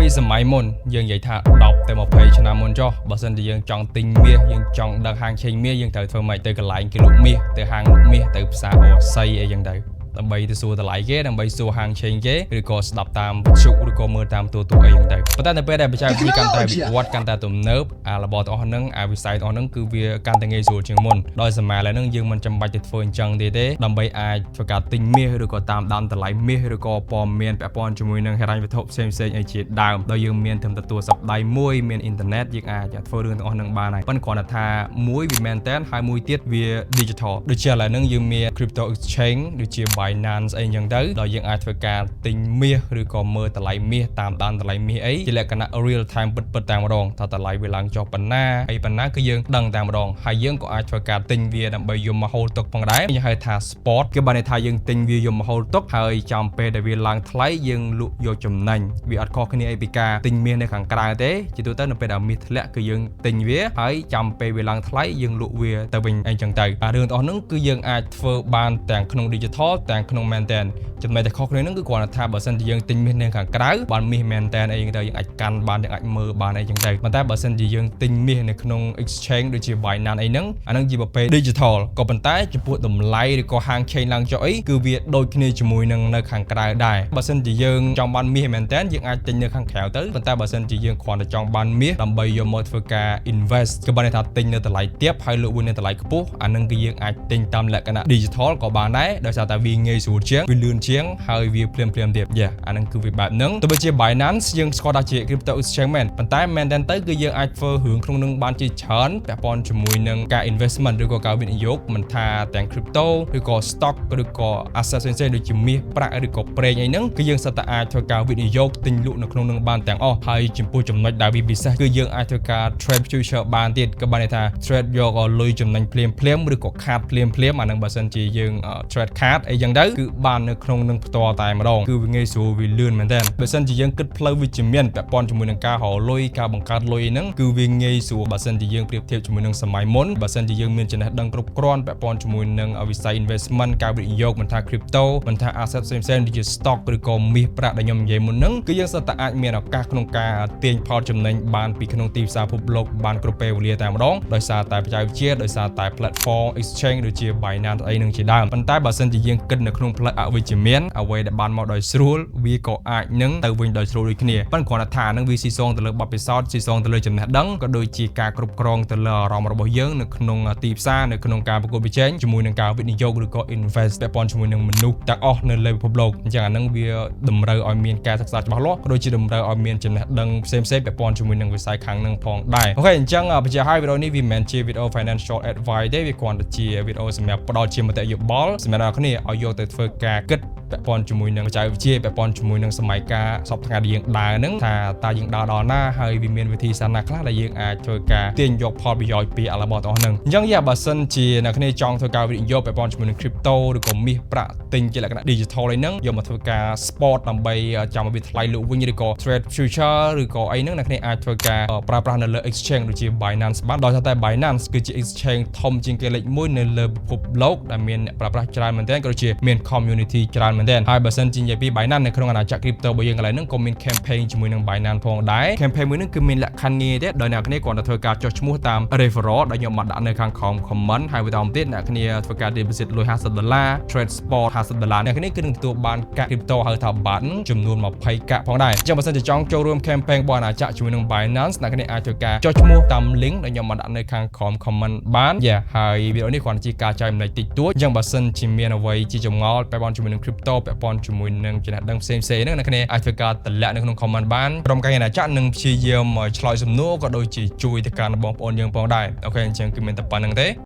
ពីសម័យមុនយើងនិយាយថា10ទៅ20ឆ្នាំមុនចុះបើសិនជាយើងចង់ទិញមាសយើងចង់ដឹកហាងឆេងមាសយើងត្រូវធ្វើម៉េចទៅកន្លែងគេលក់មាសទៅហាងលក់មាសទៅផ្សារអស័យអីចឹងទៅដើម្បីទៅសួរតម្លៃគេដើម្បីសួរហាងឆេងគេឬក៏ស្ដាប់តាមវិទ្យុឬក៏មើលតាមទូរទស្សន៍អីចឹងទៅប៉ុន្តែនៅពេលដែលបច្ចេកវិទ្យាកាន់តែវិវត្តកាន់តែទំនើបរបស់ទាំងអស់ហ្នឹងវិស័យទាំងអស់ហ្នឹងគឺវាកាន់តែងាយស្រួលជាងមុនដោយសម័យឥឡូវហ្នឹងយើងមិនចាំបាច់ទៅធ្វើអញ្ចឹងទេដើម្បីអាចធ្វើការទិញមាសឬក៏តាមដានតម្លៃមាសឬក៏ព័ត៌មានពាក់ព័ន្ធជាមួយនឹងហិរញ្ញវត្ថុផ្សេងៗអីជាដើមដោយយើងមានត្រឹមតែទូរស័ព្ទដៃមួយមានអ៊ីនធឺណិតយើងអាចធ្វើរឿងទាំងអស់ហ្នឹងបានហើយប៉ុន្តែគ្រាន់តែថាមួយវាមែនតែនហើយមួយទៀតវា digital ដូចជាឥឡូវហ្នឹងយើងមាន crypto exchange ដូចជា Binance អីចឹងទៅដោយយើងអាចធ្វើការទិញមាសឬក៏មើលតម្លៃមាសតាមដានតម្លៃមាសអីជាលក្ខណៈ real time ពិតតែម្ដងថាតម្លៃវាឡើងចុះប៉ុណ្ណាអីប៉ុណ្ណាគឺយើងដឹងតែម្ដងហើយយើងក៏អាចធ្វើការទិញវាដើម្បីយកមកហូរទុកផងដែរយើងហៅថា spot គឺបានន័យថាយើងទិញវាយកមកហូរទុកហើយចាំពេលដែលវាឡើងថ្លៃយើងលក់យកចំណេញវាអត់ខុសគ្នាអីពីការទិញមាសនៅខាងក្រៅទេជាទូទៅនៅពេលដែលមាសធ្លាក់គឺយើងទិញវាហើយចាំពេលវាឡើងថ្លៃយើងលក់វាទៅវិញអីចឹងទៅរឿងទាំងអស់ហ្នឹងគឺយើងអាចធ្វើបានទាំងក្នុង digital ទាំងក្នុង មែនតែនចំណែកតែខុសគ្នាហ្នឹងគឺគ្រាន់តែថាបើសិនជាយើងទិញមាសនៅខាងក្រៅបានមាសមែនតែនអីចឹងទៅយើងអាចកាន់បានយើងអាចមើលបានអីចឹងទៅប៉ុន្តែបើសិនជាយើងទិញមាសនៅក្នុង exchange ដូចជា Binance អីហ្នឹងអាហ្នឹងជាប្រភេទ digital ក៏ប៉ុន្តែចំពោះតម្លៃឬក៏ហាងឆេងឡើងចុះអីគឺវាដូចគ្នាជាមួយនឹងនៅខាងក្រៅដែរបើសិនជាយើងចង់បានមាសមែនតែនយើងអាចទិញនៅខាងក្រៅទៅប៉ុន្តែបើសិនជាយើងគ្រាន់តែចង់បានមាសដើម្បីយកមកធ្វើការ invest គឺបានន័យថាទិញនៅតម្លៃទាបហើយលក់វានៅតម្លៃខ្ពស់អាហ្នឹងគឺយើងអាចទិញតាមលក្ខណៈ digital ក៏បានដែរដោយសារតែវាងាយស្រួលជាងវាលឿនជាងហើយវាភ្លាមទៀតអាហ្នឹងគឺវាបែបហ្នឹងទោះបីជា Binance យើងស្គាល់ថាជា crypto exchange មែនប៉ុន្តែមែនតែនទៅគឺយើងអាចធ្វើរឿងក្នុងនឹងបានជាច្រើនពាក់ព័ន្ធជាមួយនឹងការ investment ឬក៏ការវិនិយោគមិនថាទាំង crypto ឬក៏ stock ឬក៏ asset ផ្សេងៗដូចជាមាសប្រាក់ឬក៏ប្រេងអីហ្នឹងគឺយើងសិតតែអាចធ្វើការវិនិយោគទិញលក់នៅក្នុងនឹងបានទាំងអស់ហើយចំពោះចំណុចដែលវាពិសេសគឺយើងអាចធ្វើការ trade future បានទៀតក៏បានន័យថា trade យកលុយចំណេញភ្លាមឬក៏ខាតភ្លាមអាហ្នឹងបើសិនជាយើង trade ខាតអីចឹងទៅគឺបាននៅក្នុងនឹងផ្ទាល់តែម្ដងគឺវាងាយស្រួលវាលឿនមែនតើបើសិនជាយើងគិតផ្លូវវិជ្ជមានពាក់ព័ន្ធជាមួយនឹងការរកលុយការបង្កើតលុយហ្នឹងគឺវាងាយស្រួលបើសិនជាយើងប្រៀបធៀបជាមួយនឹងសម័យមុនបើសិនជាយើងមានចំណេះដឹងគ្រប់គ្រាន់ពាក់ព័ន្ធជាមួយនឹងវិស័យ investment ការវិនិយោគមិនថា crypto មិនថា asset ផ្សេងៗដូចជា stock ឬក៏មាសប្រាក់ដែលខ្ញុំនិយាយមុនហ្នឹងគឺយើងសិតតែអាចមានឱកាសក្នុងការទាញផលចំណេញបានពីក្នុងទីផ្សារពិភពលោកបានគ្រប់ពេលវេលាតែម្ដងដោយសារតែបច្ចេកវិទ្យាដោយសារតែ platform exchange ដូចជា Binance អីហ្នឹងជាដើមប៉ុន្តែបើសិនជាយើងគិតនៅក្នុងផ្លូវអវិជ្ជមានអ្វីដែលបានមកដោយស្រួលវាក៏អាចនឹងទៅវិញដោយស្រួលដូចគ្នាប៉ុន្តែគ្រាន់តែថានឹងវាស៊ីសងទៅលើបទពិសោធន៍ស៊ីសងទៅលើចំណេះដឹងក៏ដូចជាការគ្រប់គ្រងទៅលើអារម្មណ៍របស់យើងនៅក្នុងទីផ្សារនៅក្នុងការប្រកួតប្រជែងជាមួយនឹងការវិនិយោគឬក៏ invest ពាក់ព័ន្ធជាមួយនឹងមនុស្សទាំងអស់នៅលើពិភពលោកអញ្ចឹងអានឹងវាតម្រូវឲ្យមានការសិក្សាច្បាស់លាស់ក៏ដូចជាតម្រូវឲ្យមានចំណេះដឹងផ្សេងពាក់ព័ន្ធជាមួយនឹងវិស័យខាងនឹងផងដែរអូខេអញ្ចឹងបញ្ជាក់ឲ្យវីដេអូនេះវាមិនមែនជាវីដេអូ financial advice ទេវាគ្រាន់តែជាវីដេអូសម្រាប់ផ្ដល់ជាមតិយោបល់សម្រាប់អ្នកគ្នាឲ្យយកទៅធ្វើការគិតពាក់ព័ន្ធជាមួយនឹងបច្ចេកវិទ្យាពាក់ព័ន្ធជាមួយនឹងសម័យកាលសពថ្ងៃដែលយើងដើរហ្នឹងថាតើយើងដើរដល់ណាហើយវាមានវិធីសាស្ត្រណាខ្លះដែលយើងអាចធ្វើការទាញយកផលប្រយោជន៍ពីរបស់ទាំងអស់ហ្នឹងអញ្ចឹងបើសិនជាអ្នកគ្នាចង់ធ្វើការវិនិយោគពាក់ព័ន្ធជាមួយនឹង crypto ឬក៏មាសប្រាក់ទិញជាលក្ខណៈ digital អីហ្នឹងយកមកធ្វើការ spot ដើម្បីចាំឲ្យវាថ្លៃលក់វិញឬក៏ trade future ឬក៏អីហ្នឹងអ្នកគ្នាអាចធ្វើការប្រើប្រាស់នៅលើ exchange ដូចជា Binance បានដោយសារតែ Binance គឺជា exchange ធំជាងគេលេខ1នៅលើពិភពលោកដែលមានអ្នកប្រើប្រាស់ច្រើនមែនទែនក៏ដូចជាមាន community ច្រើនមែនទែនហើយបើសិនជានិយាយពី Binance នៅក្នុងអាណាចក្រ crypto របស់យើងកន្លែងហ្នឹងក៏មាន campaign ជាមួយនឹង Binance ផងដែរ campaign មួយហ្នឹងគឺមានលក្ខខណ្ឌងាយទេដោយអ្នកគ្នាគ្រាន់តែធ្វើការចុះឈ្មោះតាម referral ដែលខ្ញុំបានដាក់នៅខាងក្រោម comment ហើយបន្តទៀតអ្នកគ្នាធ្វើការ deposit លុយ$50 trade spot $50អ្នកគ្នាគឺនឹងទទួលបានកាក់ crypto ហៅថា BAT ចំនួន20កាក់ផងដែរអញ្ចឹងបើសិនជាចង់ចូលរួម campaign របស់អាណាចក្រជាមួយនឹង Binance អ្នកគ្នាអាចធ្វើការចុះឈ្មោះតាម link ដែលខ្ញុំបានដាក់នៅខាងក្រោម comment បានហើយវីដេអូនេះគ្រាន់តែជាការចែករំលែកតិចតួចអញ្ចឹងបើសិនជាមានអ្វីជាចម្ងល់ពាក់ព័ន្ធជាមួយនឹង crypto ពាក់ព័ន្ធជាមួយនឹងចំណេះដឹងផ្សេងៗហ្នឹងអ្នកគ្នាអាចធ្វើការតម្លាក់នៅក្នុង comment បានក្រុមការងារអាណាចក្រនឹងព្យាយាមឆ្លើយសំណួរក៏ដូចជាជួយទៅកាន់បងប្អូនយើងផងដែរអូខេអញ្ចឹងគឺមានតែប៉ុណ្្នឹងទេ